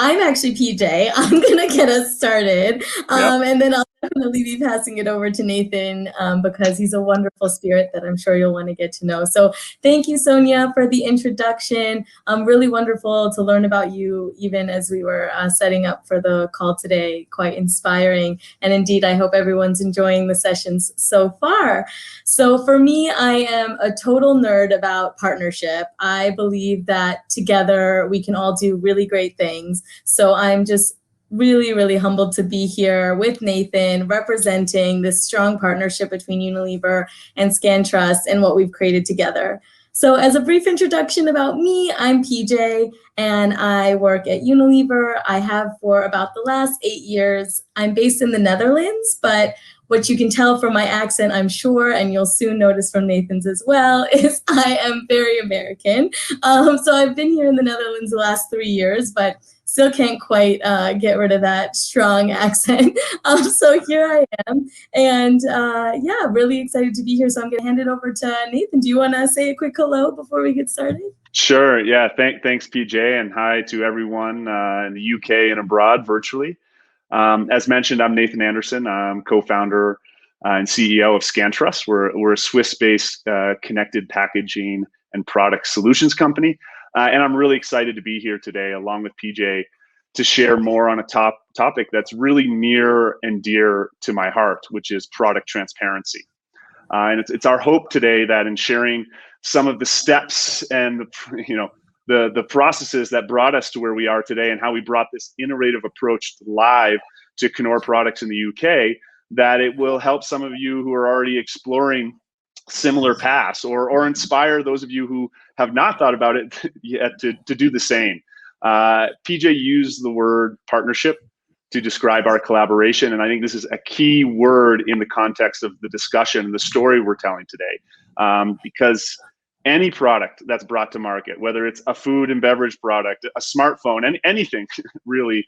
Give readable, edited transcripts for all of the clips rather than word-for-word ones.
I'm actually PJ. I'm going to get us started. And then I'll definitely be passing it over to Nathan because he's a wonderful spirit that I'm sure you'll want to get to know. So thank you, Sonia, for the introduction. Really wonderful to learn about you even as we were setting up for the call today. Quite inspiring. And indeed, I hope everyone's enjoying the sessions so far. So for me, I am a total nerd about partnership. I believe that together we can all do really great things. So I'm just really, really humbled to be here with Nathan, representing this strong partnership between Unilever and Scantrust and what we've created together. So as a brief introduction about me, I'm PJ and I work at Unilever. I have for about the last 8 years. I'm based in the Netherlands, but what you can tell from my accent, I'm sure, and you'll soon notice from Nathan's as well, is I am very American. So I've been here in the Netherlands the last 3 years, but still can't quite get rid of that strong accent. So here I am, and yeah, really excited to be here. So I'm gonna hand it over to Nathan. Do you wanna say a quick hello before we get started? Sure, yeah, thanks PJ, and hi to everyone in the UK and abroad virtually. As mentioned, I'm Nathan Anderson. I'm co-founder and CEO of Scantrust. We're a Swiss-based connected packaging and product solutions company. And I'm really excited to be here today along with PJ to share more on a topic that's really near and dear to my heart, which is product transparency. And it's our hope today that in sharing some of the steps and the processes that brought us to where we are today and how we brought this innovative approach live to Knorr products in the UK, that it will help some of you who are already exploring similar paths or inspire those of you who have not thought about it yet to do the same. PJ used the word partnership to describe our collaboration, and I think this is a key word in the context of the discussion and the story we're telling today, because any product that's brought to market, whether it's a food and beverage product, a smartphone, anything really,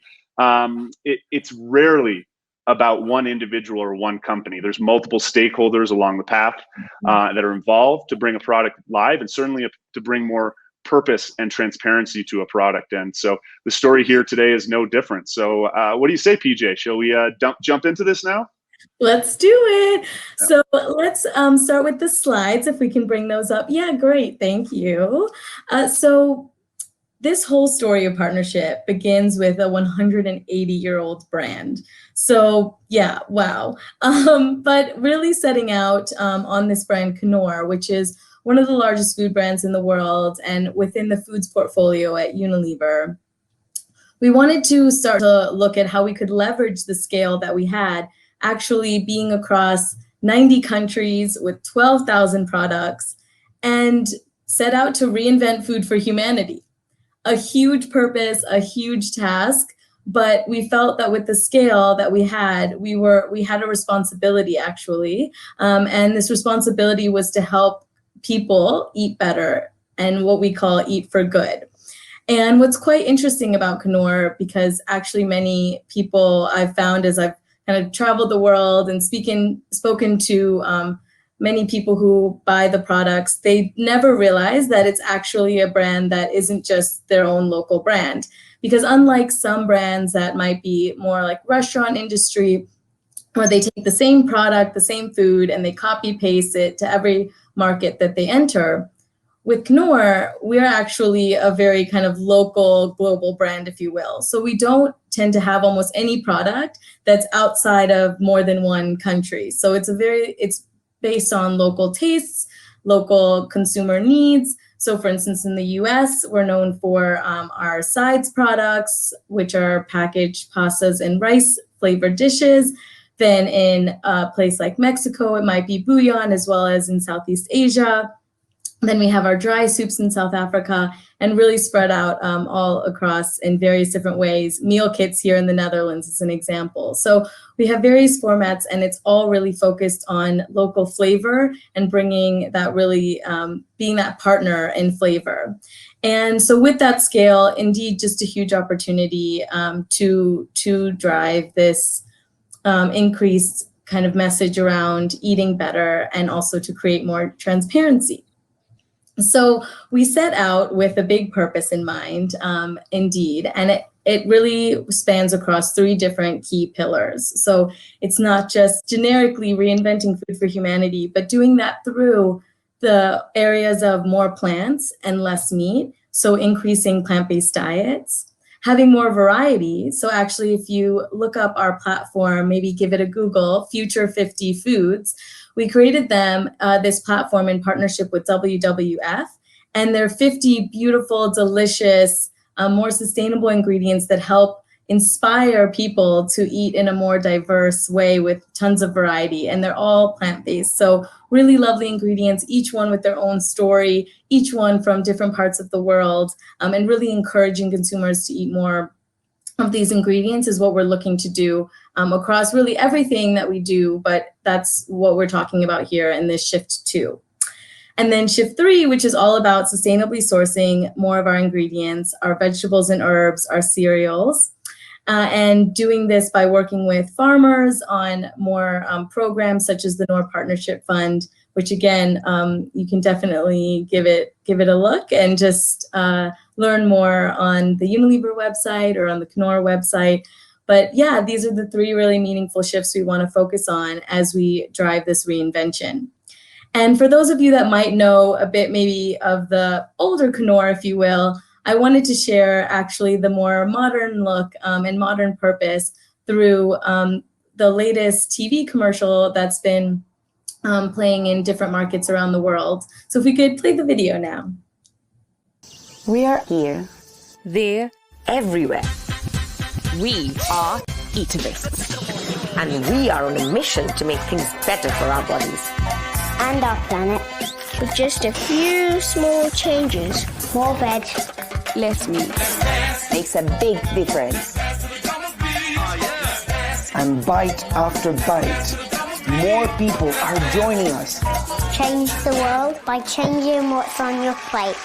it's rarely about one individual or one company. There's multiple stakeholders along the path that are involved to bring a product live, and certainly to bring more purpose and transparency to a product. And so the story here today is no different. So what do you say, PJ? Shall we jump into this now? Let's do it. So let's start with the slides, if we can bring those up. Yeah, great. Thank you. So this whole story of partnership begins with a 180-year-old brand. So yeah, wow. But really setting out on this brand Knorr, which is one of the largest food brands in the world and within the foods portfolio at Unilever. We wanted to start to look at how we could leverage the scale that we had, actually being across 90 countries with 12,000 products, and set out to reinvent food for humanity. A huge purpose, a huge task, but we felt that with the scale that we had a responsibility actually, and this responsibility was to help people eat better and what we call eat for good. And what's quite interesting about Knorr, because actually many people I've found as I've kind of traveled the world and spoken to many people who buy the products, they never realize that it's actually a brand that isn't just their own local brand. Because unlike some brands that might be more like restaurant industry, where they take the same product, the same food, and they copy paste it to every market that they enter, with Knorr, we're actually a very kind of local, global brand, if you will. So we don't tend to have almost any product that's outside of more than one country. So it's based on local tastes, local consumer needs. So for instance, in the US, we're known for our sides products, which are packaged pastas and rice flavored dishes. Then in a place like Mexico, it might be bouillon, as well as in Southeast Asia. Then we have our dry soups in South Africa, and really spread out all across in various different ways. Meal kits here in the Netherlands is an example. So we have various formats, and it's all really focused on local flavor and bringing that really, being that partner in flavor. And so with that scale, indeed, just a huge opportunity to drive this increased kind of message around eating better, and also to create more transparency. So we set out with a big purpose in mind, indeed, and it really spans across 3 different key pillars. So it's not just generically reinventing food for humanity, but doing that through the areas of more plants and less meat, so increasing plant-based diets, having more variety. So actually, if you look up our platform, maybe give it a Google, Future 50 Foods, we created this platform in partnership with WWF, and they're 50 beautiful, delicious, more sustainable ingredients that help inspire people to eat in a more diverse way with tons of variety. And they're all plant-based. So really lovely ingredients, each one with their own story, each one from different parts of the world, and really encouraging consumers to eat more of these ingredients is what we're looking to do across really everything that we do, but that's what we're talking about here in this shift 2. And then shift 3, which is all about sustainably sourcing more of our ingredients, our vegetables and herbs, our cereals, and doing this by working with farmers on more programs such as the Knorr Partnership Fund, which again, you can definitely give it a look and just learn more on the Unilever website or on the Knorr website. But yeah, these are the 3 really meaningful shifts we want to focus on as we drive this reinvention. And for those of you that might know a bit maybe of the older Knorr, if you will, I wanted to share actually the more modern look and modern purpose through the latest TV commercial that's been playing in different markets around the world. So if we could play the video now. We are here, there, everywhere. We are Eativists, and we are on a mission to make things better for our bodies and our planet with just a few small changes. More veg, less meat makes a big difference. And bite after bite, more people are joining us. Change the world by changing what's on your plate.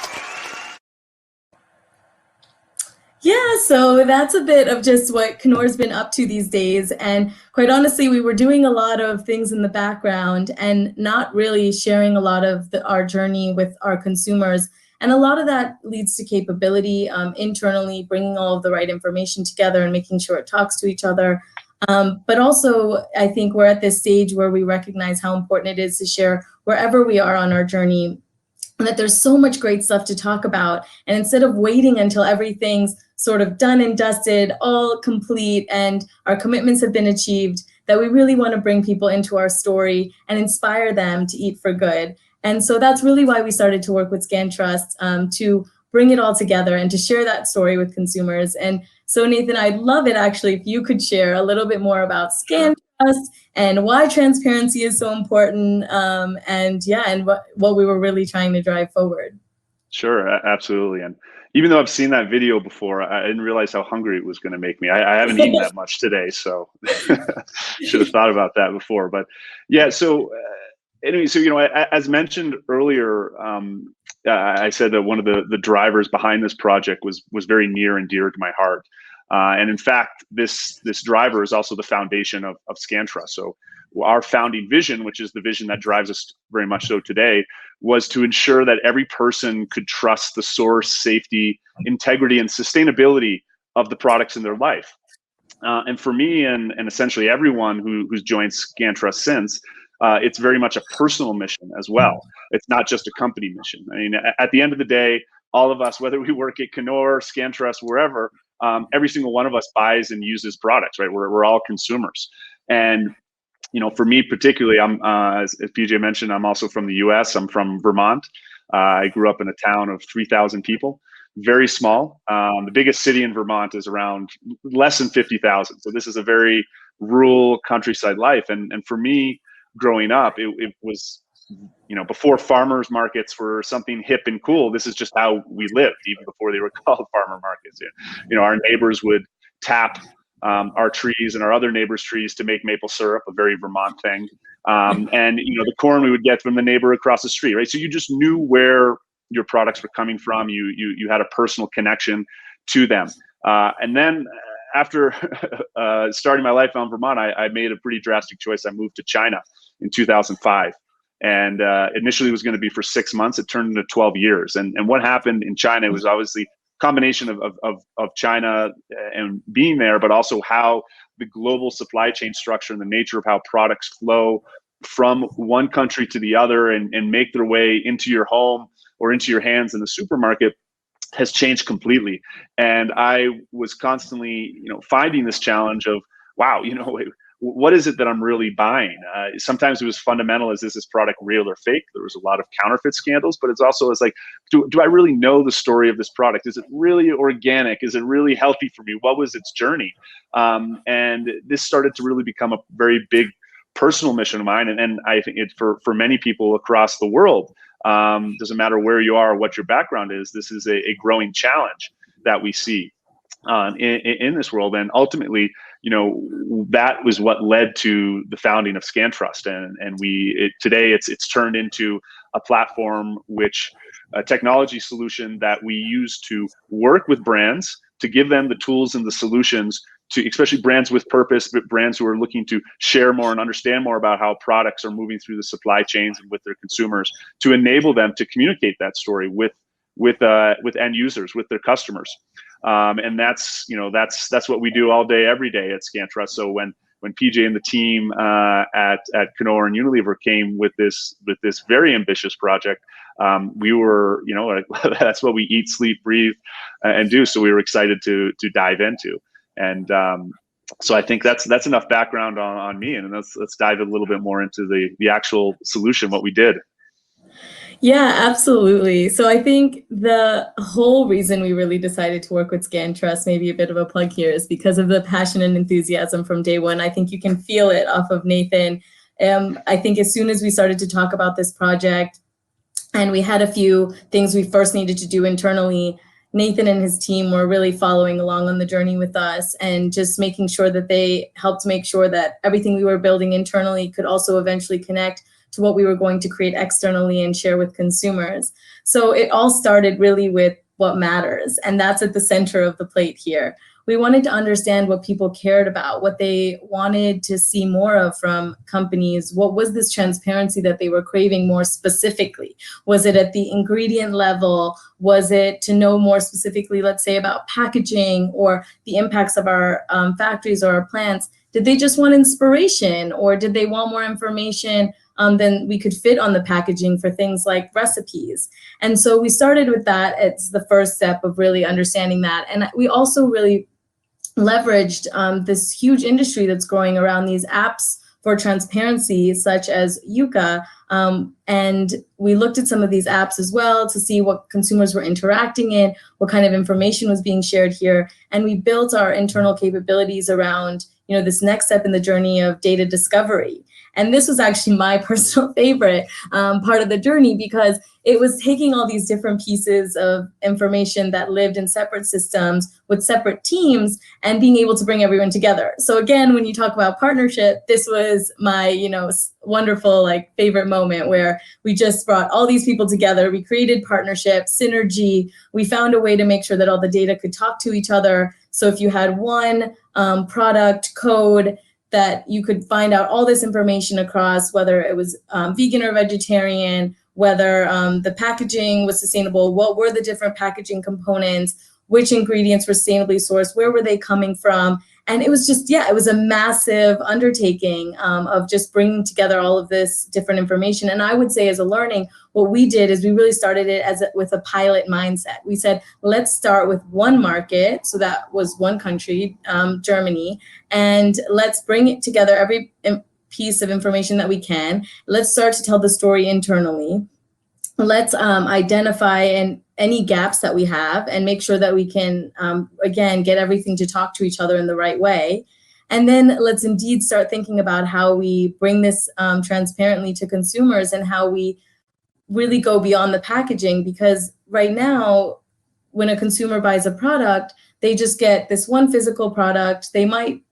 Yeah, so that's a bit of just what Knorr's been up to these days. And quite honestly, we were doing a lot of things in the background and not really sharing a lot of our journey with our consumers. And a lot of that leads to capability internally, bringing all of the right information together and making sure it talks to each other. But also, I think we're at this stage where we recognize how important it is to share wherever we are on our journey, and that there's so much great stuff to talk about. And instead of waiting until everything's sort of done and dusted, all complete, and our commitments have been achieved, that we really want to bring people into our story and inspire them to eat for good. And so that's really why we started to work with Scantrust to bring it all together and to share that story with consumers. And so Nathan, I'd love it actually if you could share a little bit more about Scantrust and why transparency is so important, and what we were really trying to drive forward. Sure, absolutely. And even though I've seen that video before, I didn't realize how hungry it was going to make me. I haven't eaten that much today, so should have thought about that before. But yeah, so anyway, so as mentioned earlier, I said that one of the drivers behind this project was very near and dear to my heart. And in fact, this driver is also the foundation of Scantrust. So our founding vision, which is the vision that drives us very much so today, was to ensure that every person could trust the source, safety, integrity, and sustainability of the products in their life. And for me and essentially everyone who's joined Scantrust since, it's very much a personal mission as well. It's not just a company mission. I mean, at the end of the day, all of us, whether we work at Knorr, Scantrust, wherever, every single one of us buys and uses products, right? We're all consumers. And for me particularly, I'm as PJ mentioned, I'm also from the U.S. I'm from Vermont. I grew up in a town of 3,000 people, very small. The biggest city in Vermont is around less than 50,000. So this is a very rural countryside life. And for me, growing up, it was, before farmers markets were something hip and cool. This is just how we lived, even before they were called farmer markets. Our neighbors would tap our trees and our other neighbors' trees to make maple syrup, a very Vermont thing. And the corn we would get from the neighbor across the street, right? So you just knew where your products were coming from. You had a personal connection to them. And then after starting my life out in Vermont, I made a pretty drastic choice. I moved to China in 2005. And initially it was going to be for 6 months. It turned into 12 years. And what happened in China was obviously combination of China and being there, but also how the global supply chain structure and the nature of how products flow from one country to the other and make their way into your home or into your hands in the supermarket has changed completely. And I was constantly, finding this challenge of, wow, what is it that I'm really buying? Sometimes it was fundamental. Is this product real or fake? There was a lot of counterfeit scandals, but it's also like, do I really know the story of this product? Is it really organic? Is it really healthy for me? What was its journey? And this started to really become a very big personal mission of mine. And I think it for many people across the world, doesn't matter where you are or what your background is, this is a growing challenge that we see in this world. And ultimately, that was what led to the founding of Scantrust. And today it's turned into a platform, a technology solution that we use to work with brands, to give them the tools and the solutions to, especially brands with purpose, but brands who are looking to share more and understand more about how products are moving through the supply chains and with their consumers, to enable them to communicate that story with end users, with their customers. And that's what we do all day, every day at Scantrust. So when PJ and the team at Knorr and Unilever came with this very ambitious project, we were, that's what we eat, sleep, breathe, and do. So we were excited to dive into. And so I think that's enough background on me, and let's dive a little bit more into the actual solution, what we did. Yeah, absolutely. So I think the whole reason we really decided to work with Scantrust, maybe a bit of a plug here, is because of the passion and enthusiasm from day one. I think you can feel it off of Nathan. I think as soon as we started to talk about this project, and we had a few things we first needed to do internally, Nathan and his team were really following along on the journey with us and just making sure that they helped make sure that everything we were building internally could also eventually connect to what we were going to create externally and share with consumers. So it all started really with what matters, and that's at the center of the plate here. We wanted to understand what people cared about, what they wanted to see more of from companies. What was this transparency that they were craving more specifically? Was it at the ingredient level? Was it to know more specifically, let's say, about packaging or the impacts of our factories or our plants? Did they just want inspiration, or did they want more information than we could fit on the packaging for things like recipes? And so we started with that as the first step of really understanding that. And we also really leveraged this huge industry that's growing around these apps for transparency, such as Yuka. And we looked at some of these apps as well to see what consumers were interacting in, what kind of information was being shared here. And we built our internal capabilities around, this next step in the journey of data discovery. And this was actually my personal favorite part of the journey, because it was taking all these different pieces of information that lived in separate systems with separate teams and being able to bring everyone together. So again, when you talk about partnership, this was my, wonderful favorite moment where we just brought all these people together. We created partnership, synergy. We found a way to make sure that all the data could talk to each other. So if you had one product code, that you could find out all this information across, whether it was vegan or vegetarian, whether the packaging was sustainable, what were the different packaging components, which ingredients were sustainably sourced, where were they coming from? And it was just, it was a massive undertaking of just bringing together all of this different information. And I would say as a learning, what we did is we really started it with a pilot mindset. We said, let's start with one market. So that was one country, Germany, and let's bring it together, every piece of information that we can. Let's start to tell the story internally. Let's identify any gaps that we have and make sure that we can, again, get everything to talk to each other in the right way. And then let's indeed start thinking about how we bring this transparently to consumers and how we really go beyond the packaging. Because right now, when a consumer buys a product, they just get this one physical product. They might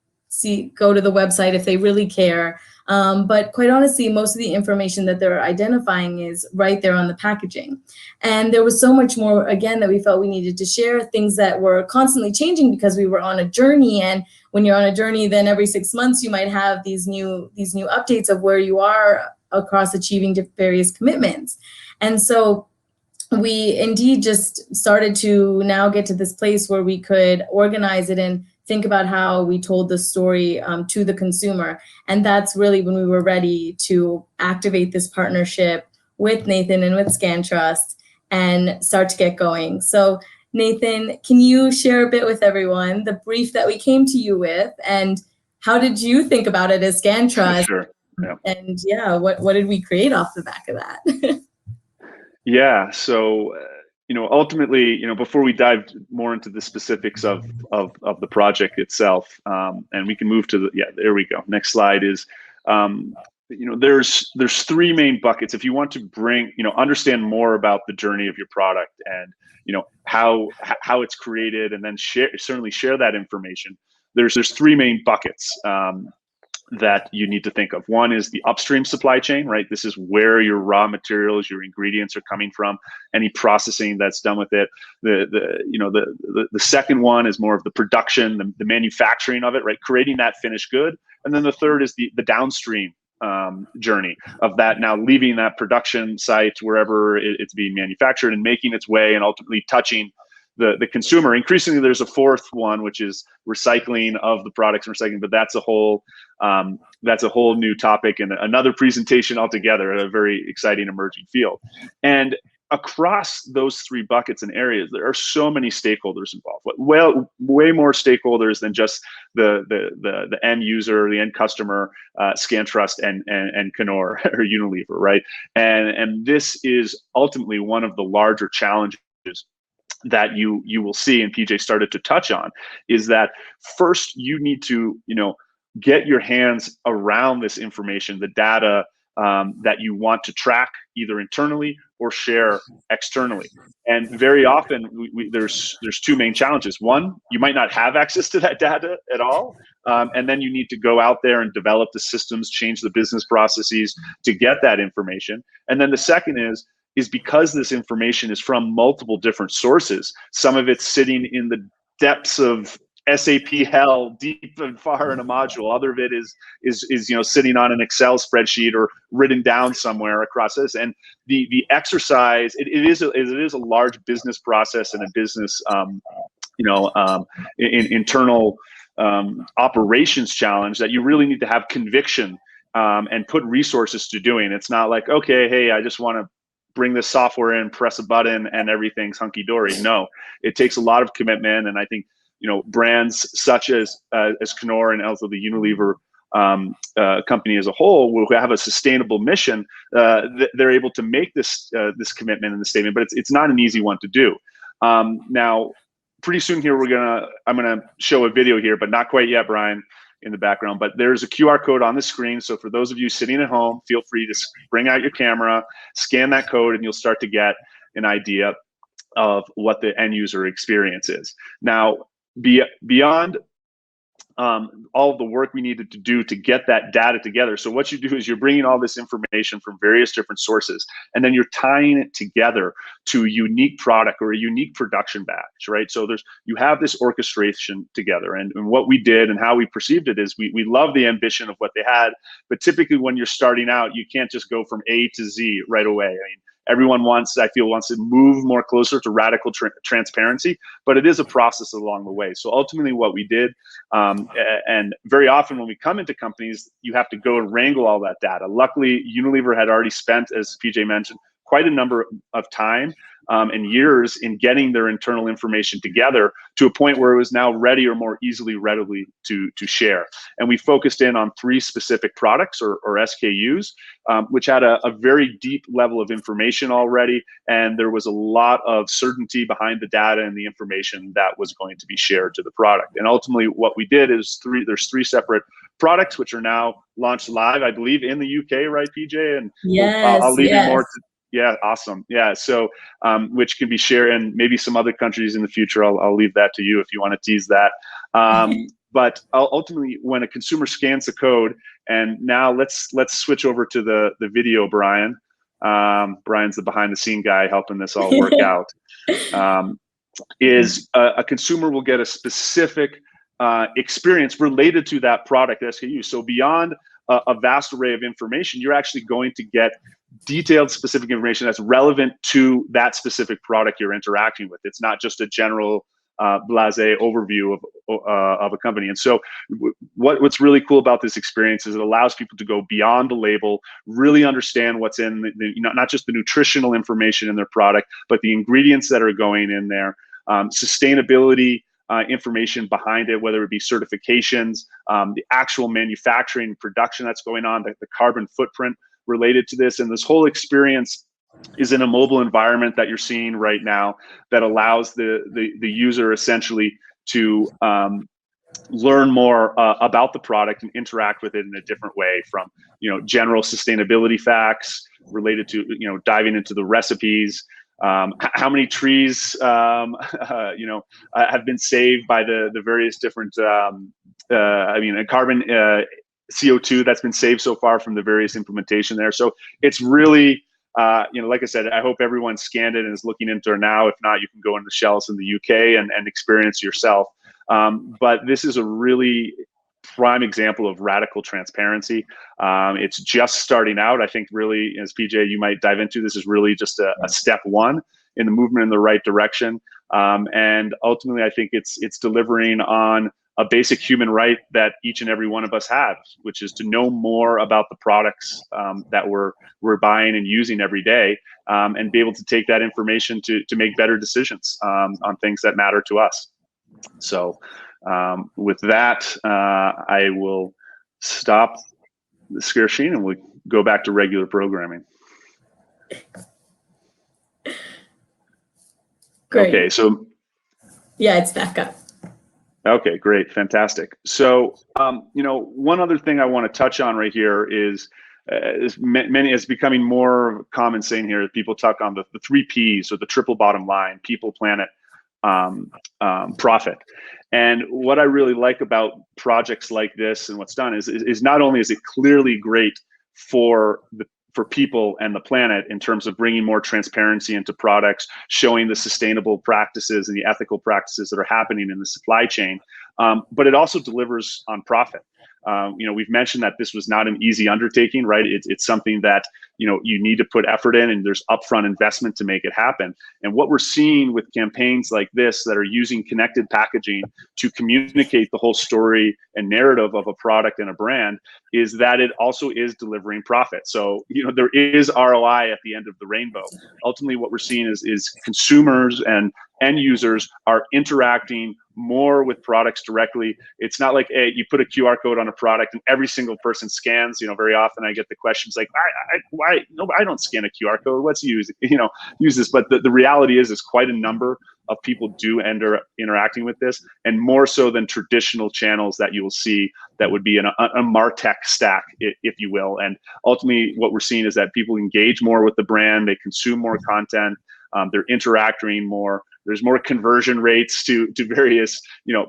go to the website if they really care. But quite honestly, most of the information that they're identifying is right there on the packaging. And there was so much more, again, that we felt we needed to share, things that were constantly changing because we were on a journey. And when you're on a journey, then every 6 months, you might have these new updates of where you are across achieving various commitments. And so we indeed just started to now get to this place where we could organize it and think about how we told the story to the consumer. And that's really when we were ready to activate this partnership with Nathan and with Scantrust and start to get going. So Nathan, can you share a bit with everyone the brief that we came to you with, and how did you think about it as Scantrust? Sure. Yeah. And yeah, what did we create off the back of that? Yeah. So, ultimately, before we dive more into the specifics of the project itself, and we can move to there we go. Next slide is, there's three main buckets. If you want to understand more about the journey of your product and, how it's created, and then certainly share that information. There's three main buckets that you need to think of. One is the upstream supply chain, right? This is where your raw materials, your ingredients are coming from, any processing that's done with it. The second one is more of the production, the manufacturing of it, right? Creating that finished good. And then the third is the downstream journey of that, now leaving that production site wherever it's being manufactured and making its way and ultimately touching the consumer. Increasingly, there's a fourth one, which is recycling of the products and recycling, but that's a whole new topic and another presentation altogether, a very exciting emerging field. And across those three buckets and areas, there are so many stakeholders involved. Well, way more stakeholders than just the end user, the end customer, Scantrust and Knorr or Unilever, right? And this is ultimately one of the larger challenges that you will see, and PJ started to touch on, is that first you need to get your hands around this information, the data that you want to track either internally or share externally. And very often there's two main challenges. One, you might not have access to that data at all, and then you need to go out there and develop the systems, change the business processes to get that information. And then the second is because this information is from multiple different sources. Some of it's sitting in the depths of SAP hell, deep and far in a module. Other of it is sitting on an Excel spreadsheet or written down somewhere across this. And the exercise, it is a large business process and a business internal operations challenge that you really need to have conviction and put resources to doing. It's not like, okay, hey, I just want to bring this software in, press a button, and everything's hunky-dory. No, it takes a lot of commitment. And I think, brands such as Knorr and also the Unilever company as a whole, will have a sustainable mission, they're able to make this commitment in the statement, but it's not an easy one to do. Now, pretty soon here, I'm gonna show a video here, but not quite yet, Brian, in the background, but there's a QR code on the screen. So for those of you sitting at home, feel free to bring out your camera, scan that code, and you'll start to get an idea of what the end user experience is. Now, beyond all of the work we needed to do to get that data together. So what you do is you're bringing all this information from various different sources, and then you're tying it together to a unique product or a unique production batch, right? So you have this orchestration together, and what we did and how we perceived it is we love the ambition of what they had, but typically when you're starting out, you can't just go from A to Z right away. I mean, everyone wants to move more closer to radical transparency, but it is a process along the way. So ultimately what we did, and very often when we come into companies, you have to go and wrangle all that data. Luckily, Unilever had already spent, as PJ mentioned, quite a number of time and years in getting their internal information together to a point where it was now ready or more readily to share. And we focused in on 3 specific products or SKUs, which had a very deep level of information already. And there was a lot of certainty behind the data and the information that was going to be shared to the product. And ultimately what we did is there's 3 separate products, which are now launched live, I believe, in the UK, right, PJ? And yes, I'll leave you more to. Yeah, awesome. Yeah, so which can be shared in maybe some other countries in the future. I'll leave that to you if you want to tease that. But ultimately, when a consumer scans the code, and now let's switch over to the video, Brian. Brian's the behind-the-scene guy helping this all work out. Is a consumer will get a specific experience related to that product SKU. So beyond a vast array of information, you're actually going to get detailed, specific information that's relevant to that specific product you're interacting with. It's not just a general blasé overview of a company. And so what's really cool about this experience is it allows people to go beyond the label, really understand what's in not just the nutritional information in their product, but the ingredients that are going in there, sustainability information behind it, whether it be certifications, the actual manufacturing production that's going on, the carbon footprint related to this. And this whole experience is in a mobile environment that you're seeing right now that allows the user essentially to learn more about the product and interact with it in a different way, from general sustainability facts related to diving into the recipes, how many trees have been saved by the various different carbon CO2 that's been saved so far from the various implementation there. So it's really like I said, I hope everyone scanned it and is looking into it now. If not, you can go into the shelves in the UK and experience yourself. But this is a really prime example of radical transparency. It's just starting out. I think really, as PJ, you might dive into, this is really just a step one in the movement in the right direction. And ultimately, I think it's delivering on a basic human right that each and every one of us have, which is to know more about the products that we're buying and using every day, and be able to take that information to make better decisions on things that matter to us. So with that, I will stop the share screen and we'll go back to regular programming. Great. Okay, so. Yeah, it's back up. Okay, great, fantastic. So, one other thing I want to touch on right here is it's becoming more common saying here, people talk on the 3 Ps, or the triple bottom line: people, planet, profit. And what I really like about projects like this and what's done is not only is it clearly great for people and the planet in terms of bringing more transparency into products, showing the sustainable practices and the ethical practices that are happening in the supply chain, but it also delivers on profit. We've mentioned that this was not an easy undertaking, right? It's something that you need to put effort in, and there's upfront investment to make it happen. And what we're seeing with campaigns like this that are using connected packaging to communicate the whole story and narrative of a product and a brand is that it also is delivering profit. So there is ROI at the end of the rainbow. Ultimately, what we're seeing is consumers and end users are interacting more with products directly. It's not like, hey, you put a QR code on a product and every single person scans. Very often I get the questions like, why? No, I don't scan a QR code. Let's use this. But the reality is quite a number of people do end up interacting with this, and more so than traditional channels that you will see that would be in a MarTech stack, if you will. And ultimately, what we're seeing is that people engage more with the brand, they consume more content, they're interacting more. There's more conversion rates to various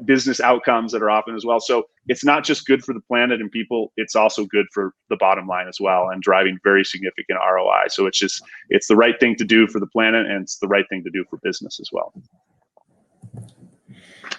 business outcomes that are often as well. So it's not just good for the planet and people, it's also good for the bottom line as well, and driving very significant ROI. So it's the right thing to do for the planet, and it's the right thing to do for business as well.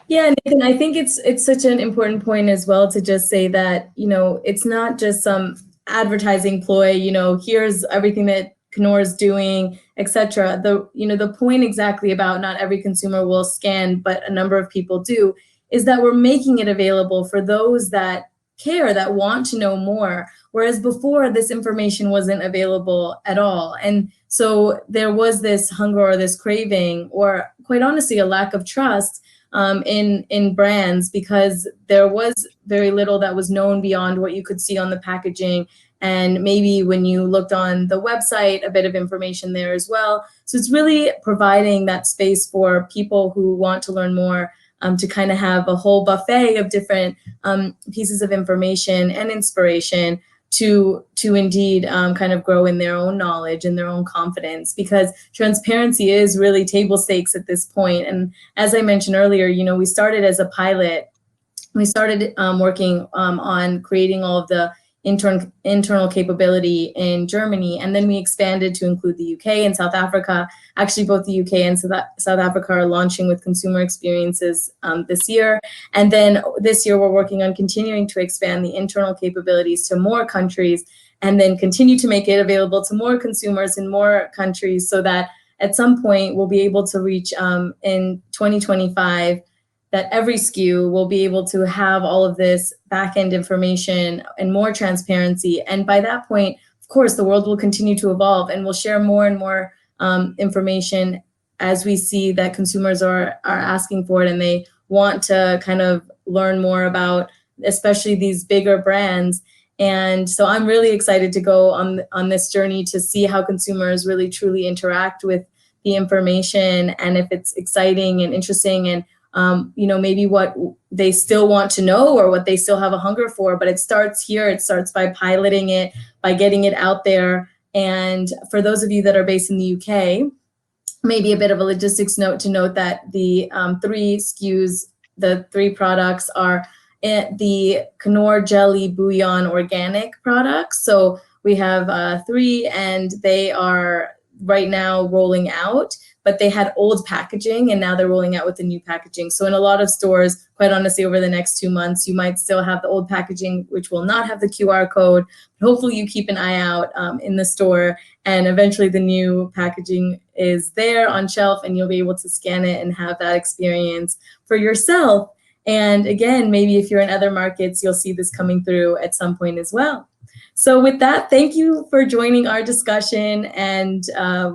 Yeah, Nathan, I think it's such an important point as well to just say that, it's not just some advertising ploy, here's everything that Knorr is doing, etc. The point exactly about not every consumer will scan, but a number of people do, is that we're making it available for those that care, that want to know more. Whereas before, this information wasn't available at all. And so there was this hunger or this craving, or quite honestly, a lack of trust in brands, because there was very little that was known beyond what you could see on the packaging. And maybe when you looked on the website, a bit of information there as well. So it's really providing that space for people who want to learn more, to kind of have a whole buffet of different pieces of information and inspiration to indeed kind of grow in their own knowledge and their own confidence, because transparency is really table stakes at this point. And as I mentioned earlier, we started as a pilot. We started working on creating all of the internal capability in Germany, and then we expanded to include the UK and South Africa. Actually, both the UK and South Africa are launching with consumer experiences this year. And then this year, we're working on continuing to expand the internal capabilities to more countries. and then continue to make it available to more consumers in more countries, so that at some point we'll be able to reach in 2025 that every SKU will be able to have all of this back-end information and more transparency. And by that point, of course, the world will continue to evolve, and we'll share more and more information as we see that consumers are asking for it, and they want to kind of learn more about, especially these bigger brands. And so I'm really excited to go on this journey to see how consumers really truly interact with the information, and if it's exciting and interesting, and you know, maybe what they still want to know or what they still have a hunger for. But it starts here. It starts by piloting it, by getting it out there. And for those of you that are based in the UK, maybe a bit of a logistics note to note that the 3 SKUs, the 3 products are the Knorr Jelly Bouillon organic products. So we have 3, and they are right now rolling out, but they had old packaging, and now they're rolling out with the new packaging. So in a lot of stores, quite honestly, over the next 2 months, you might still have the old packaging, which will not have the QR code. Hopefully you keep an eye out in the store, and eventually the new packaging is there on shelf, and you'll be able to scan it and have that experience for yourself. And again, maybe if you're in other markets, you'll see this coming through at some point as well. So with that, thank you for joining our discussion, and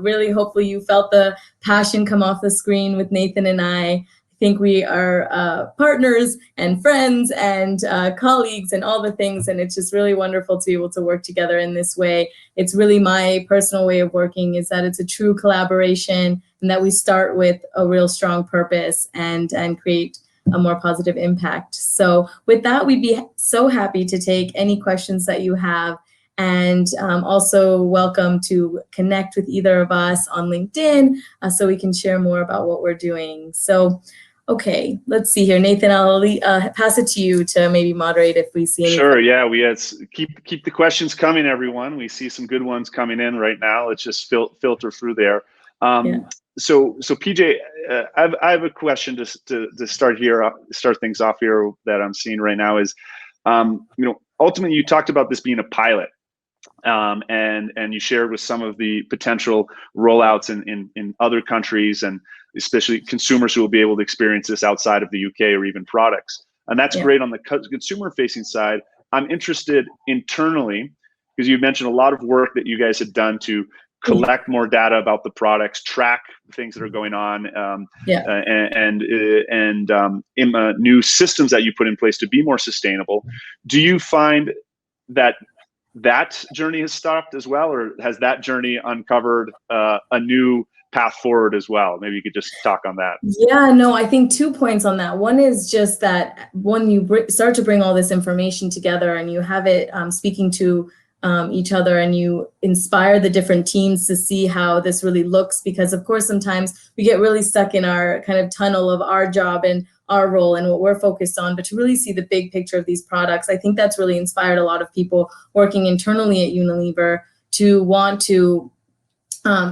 really hopefully you felt the passion come off the screen with Nathan and I. I think we are partners and friends and colleagues and all the things, and it's just really wonderful to be able to work together in this way. It's really my personal way of working, is that it's a true collaboration, and that we start with a real strong purpose and create a more positive impact. So with that, we'd be so happy to take any questions that you have, and also welcome to connect with either of us on LinkedIn so we can share more about what we're doing. So, okay, let's see here. Nathan, I'll pass it to you to maybe moderate if we see any. Sure, yeah, we had keep the questions coming, everyone. We see some good ones coming in right now. Let's just filter through there. Yeah. So PJ, I have a question to start things off here that I'm seeing right now is, you know, ultimately you talked about this being a pilot, and you shared with some of the potential rollouts in other countries, and especially consumers who will be able to experience this outside of the UK or even products. And that's great on the consumer facing side. I'm interested internally, because you mentioned a lot of work that you guys had done to collect more data about the products, track things that are going on, and new systems that you put in place to be more sustainable. Do you find that journey has stopped as well, or has that journey uncovered a new path forward as well? Maybe you could just talk on that. Yeah, no, I think 2 points on that. One is just that when you start to bring all this information together and you have it speaking to each other, and you inspire the different teams to see how this really looks, because of course sometimes we get really stuck in our kind of tunnel of our job and our role and what we're focused on, but to really see the big picture of these products, I think that's really inspired a lot of people working internally at Unilever to want to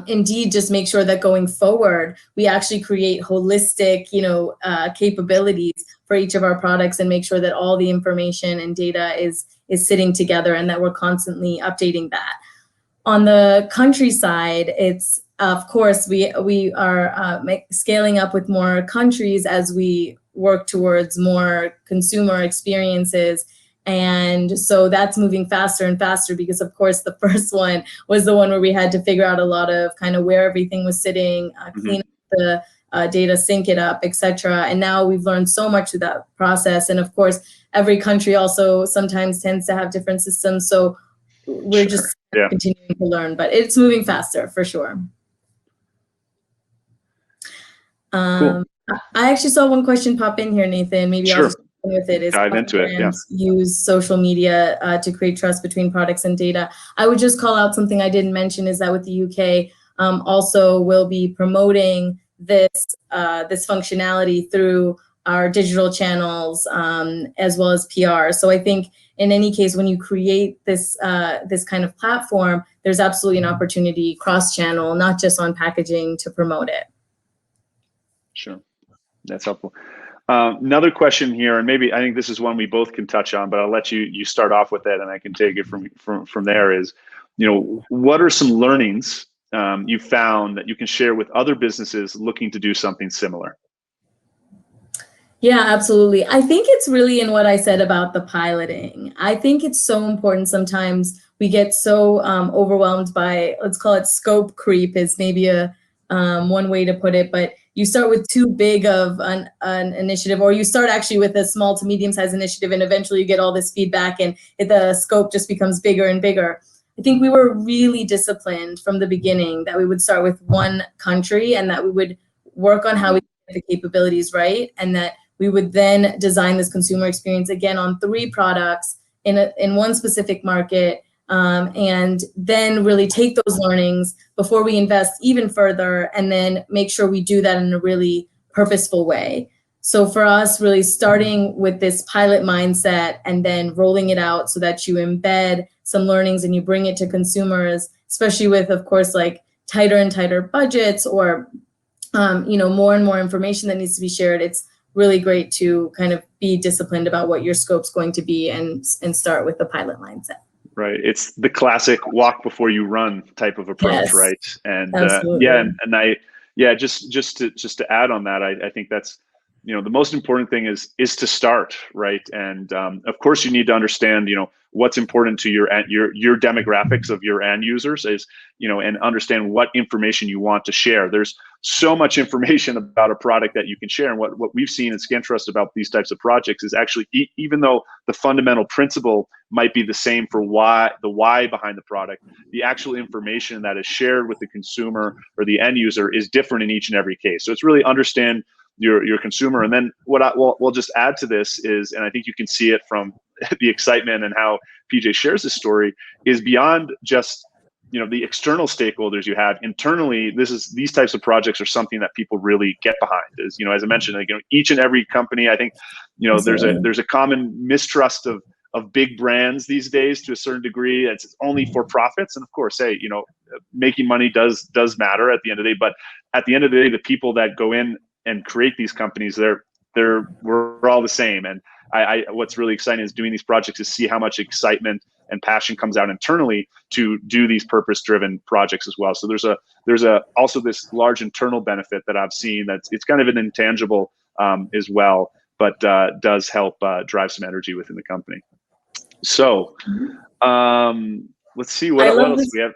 indeed just make sure that going forward we actually create holistic, you know, capabilities for each of our products, and make sure that all the information and data is sitting together, and that we're constantly updating that. On the country side, it's of course we are scaling up with more countries as we work towards more consumer experiences. And so that's moving faster and faster, because of course the first one was the one where we had to figure out a lot of kind of where everything was sitting, clean up the data, sync it up, etc. And now we've learned so much through that process. And of course, every country also sometimes tends to have different systems. So we're just continuing to learn, but it's moving faster for sure. Cool. I actually saw one question pop in here, Nathan. Maybe I'll just with it. Is dive into it. Yeah. Use social media to create trust between products and data. I would just call out something I didn't mention, is that with the UK also will be promoting this functionality through our digital channels as well as PR. So I think in any case, when you create this this kind of platform, there's absolutely an opportunity cross-channel, not just on packaging, to promote it. Sure, that's helpful. Another question here, and maybe I think this is one we both can touch on, but I'll let you start off with it, and I can take it from there. Is, what are some learnings you found that you can share with other businesses looking to do something similar? Yeah, absolutely. I think it's really in what I said about the piloting. I think it's so important. Sometimes we get so overwhelmed by, let's call it scope creep is maybe a one way to put it, but you start with too big of an initiative, or you start actually with a small to medium-sized initiative, and eventually you get all this feedback and the scope just becomes bigger and bigger. I think we were really disciplined from the beginning that we would start with one country and that we would work on how we get the capabilities right, and that we would then design this consumer experience again on 3 products in one specific market, and then really take those learnings before we invest even further, and then make sure we do that in a really purposeful way. So for us, really starting with this pilot mindset and then rolling it out so that you embed some learnings and you bring it to consumers, especially with, of course, like tighter and tighter budgets, or more and more information that needs to be shared. It's really great to kind of be disciplined about what your scope's going to be and start with the pilot mindset. Right. It's the classic walk before you run type of approach, Yes, right? And just to add on that, I think that's, the most important thing is to start, right? And of course you need to understand, what's important to your demographics of your end users is, and understand what information you want to share. There's so much information about a product that you can share. And what we've seen in Scantrust about these types of projects is actually, even though the fundamental principle might be the same for the why behind the product, the actual information that is shared with the consumer or the end user is different in each and every case. So it's really understand your consumer. And then what we'll just add to this is, and I think you can see it from the excitement and how PJ shares this story, is beyond just the external stakeholders you have internally. These types of projects are something that people really get behind. As as I mentioned, each and every company, I think there's a common mistrust of big brands these days to a certain degree. It's only for profits, and of course, hey, making money does matter at the end of the day. But at the end of the day, the people that go in and create these companies, we're all the same. And what's really exciting is doing these projects is see how much excitement and passion comes out internally to do these purpose-driven projects as well. So there's also this large internal benefit that I've seen it's kind of an intangible as well, but does help drive some energy within the company. So let's see what else we have.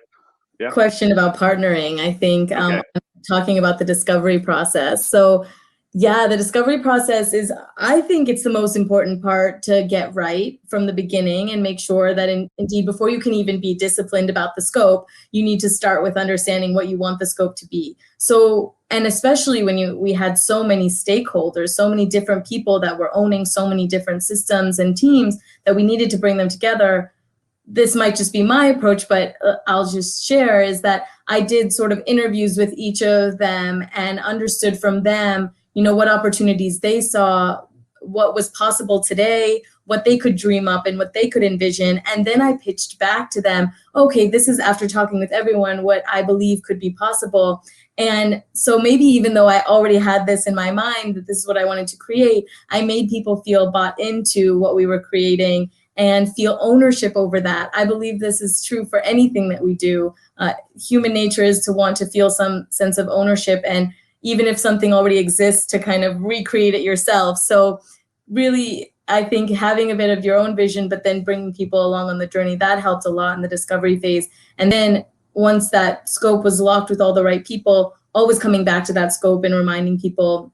Yeah. Question about partnering. I think Okay. talking about the discovery process. So yeah, the discovery process is, I think it's the most important part to get right from the beginning and make sure that indeed, before you can even be disciplined about the scope, you need to start with understanding what you want the scope to be. So, and especially when we had so many stakeholders, so many different people that were owning so many different systems and teams that we needed to bring them together. This might just be my approach, but I'll just share is that I did sort of interviews with each of them and understood from them, what opportunities they saw, what was possible today, what they could dream up and what they could envision. And then I pitched back to them, okay, this is after talking with everyone, what I believe could be possible. And so maybe even though I already had this in my mind, that this is what I wanted to create, I made people feel bought into what we were creating and feel ownership over that. I believe this is true for anything that we do. Human nature is to want to feel some sense of ownership, and even if something already exists, to kind of recreate it yourself. So really, I think having a bit of your own vision, but then bringing people along on the journey, that helped a lot in the discovery phase. And then once that scope was locked with all the right people, always coming back to that scope and reminding people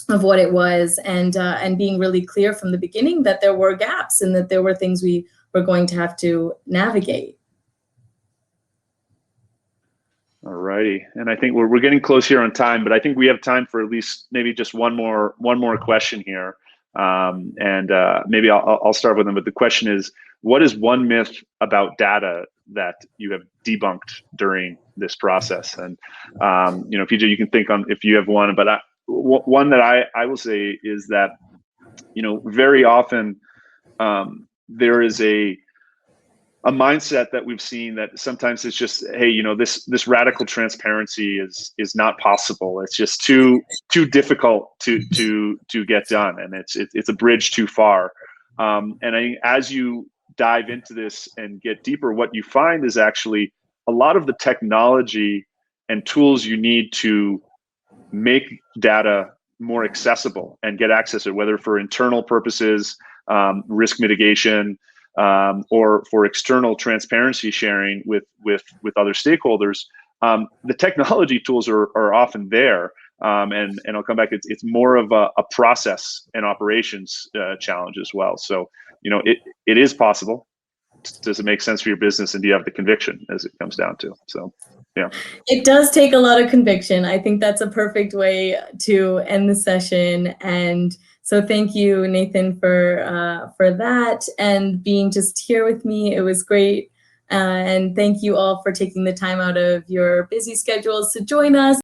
of what it was, and being really clear from the beginning that there were gaps and that there were things we were going to have to navigate. All righty, and I think we're getting close here on time, but I think we have time for at least maybe just one more question here, and maybe I'll start with them. But the question is, what is one myth about data that you have debunked during this process? And PJ, you can think on if you have one, but one that I will say is that very often there is a a mindset that we've seen that sometimes it's just, hey, you know, this radical transparency is not possible. It's just too difficult to get done, and it's a bridge too far. And as you dive into this and get deeper, what you find is actually a lot of the technology and tools you need to make data more accessible and get access to it, whether for internal purposes, risk mitigation, or for external transparency sharing with other stakeholders. The technology tools are often there, and I'll come back. It's more of a process and operations challenge as well. So, you know, it is possible. Does it make sense for your business, and do you have the conviction, as it comes down to? So, yeah. It does take a lot of conviction. I think that's a perfect way to end the session. And so thank you, Nathan, for that and being just here with me. It was great. And thank you all for taking the time out of your busy schedules to join us.